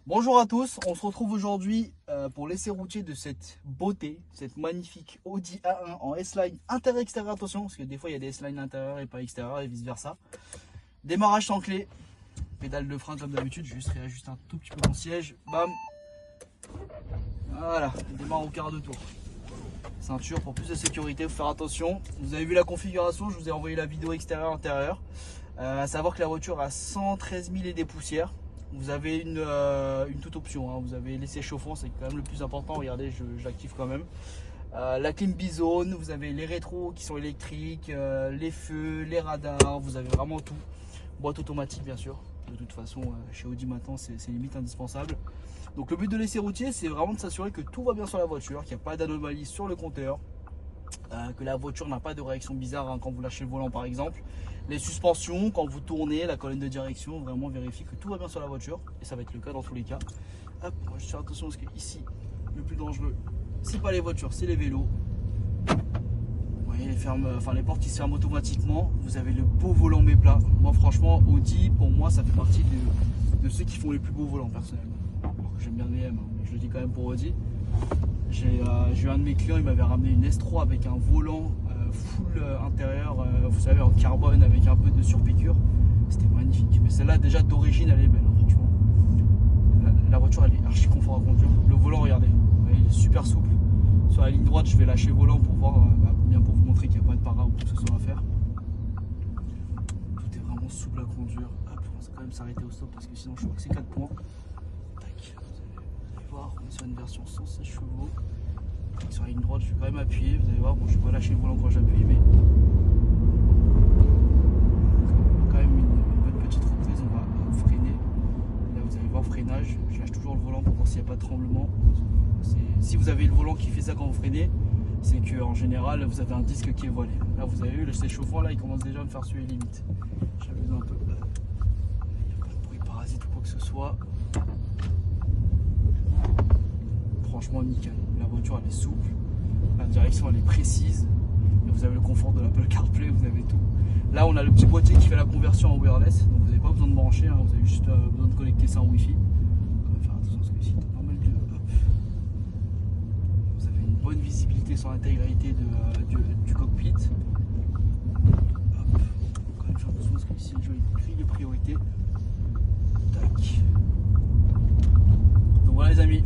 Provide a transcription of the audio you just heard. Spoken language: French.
Bonjour à tous, on se retrouve aujourd'hui pour l'essai routier de cette beauté, cette magnifique Audi A1 en S-Line intérieur-extérieur. Attention, parce que des fois il y a des S-Line intérieur et pas extérieur et vice versa. Démarrage sans clé, pédale de frein comme d'habitude, juste réajuster un tout petit peu mon siège, bam. Voilà, il démarre au quart de tour. Ceinture pour plus de sécurité, faut faire attention. Vous avez vu la configuration, je vous ai envoyé la vidéo extérieur-intérieur. À savoir que la voiture a 113 000 et des poussières. Vous avez une toute option, hein. Vous avez l'essai chauffant, c'est quand même le plus important. Regardez, je l'active quand même. La clim bizone, vous avez les rétros qui sont électriques, les feux, les radars, vous avez vraiment tout. Boîte automatique bien sûr. De toute façon, chez Audi maintenant, c'est limite indispensable. Donc le but de l'essai routier, c'est vraiment de s'assurer que tout va bien sur la voiture, qu'il n'y a pas d'anomalie sur le compteur. Que la voiture n'a pas de réaction bizarre, hein, quand vous lâchez le volant par exemple. Les suspensions, quand vous tournez, la colonne de direction, vraiment vérifier que tout va bien sur la voiture. Et ça va être le cas dans tous les cas. Hop, moi je fais attention parce que ici, le plus dangereux, c'est pas les voitures, c'est les vélos. Vous voyez les portes qui se ferment automatiquement. Vous avez le beau volant mais plat. Moi franchement, Audi, pour moi, ça fait partie de ceux qui font les plus beaux volants personnellement. J'aime bien les M, hein, mais je le dis quand même pour Audi. J'ai eu un de mes clients, il m'avait ramené une S3 avec un volant full intérieur, vous savez, en carbone avec un peu de surpiqûre. C'était magnifique. Mais celle-là, déjà d'origine, elle est belle, hein, franchement. La voiture, elle est archi confort à conduire. Le volant, regardez, il est super souple. Sur la ligne droite, je vais lâcher le volant pour voir, bien pour vous montrer qu'il n'y a pas de para ou quoi que ce soit à faire. Tout est vraiment souple à conduire. Hop, on va quand même s'arrêter au stop parce que sinon, je crois que c'est 4 points. Tac. Vous allez voir, on est sur une version 116 chevaux. Sur la ligne droite, je vais quand même appuyer. Vous allez voir, bon, je ne vais pas lâcher le volant quand j'appuie, mais quand même une bonne petite reprise. On va freiner. Là, vous allez voir, freinage. Je lâche toujours le volant pour voir s'il n'y a pas de tremblement. Si vous avez le volant qui fait ça quand vous freinez, c'est qu'en général, vous avez un disque qui est voilé. Là, vous avez vu, le chauffant, là, il commence déjà à me faire suer les limites. J'abuse un peu. Il n'y a pas de bruit parasite ou quoi que ce soit. Franchement nickel, la voiture elle est souple, la direction elle est précise, et vous avez le confort de l'Apple CarPlay, vous avez tout. Là on a le petit boîtier qui fait la conversion en wireless, donc vous n'avez pas besoin de brancher, hein, vous avez juste besoin de connecter ça en Wi-Fi. On va faire attention parce que ici c'est pas mal de... Hop. Vous avez une bonne visibilité sur l'intégralité du cockpit. Hop. Quand même faire attention parce que ici il y a une grille de priorité. Tac. Donc voilà les amis.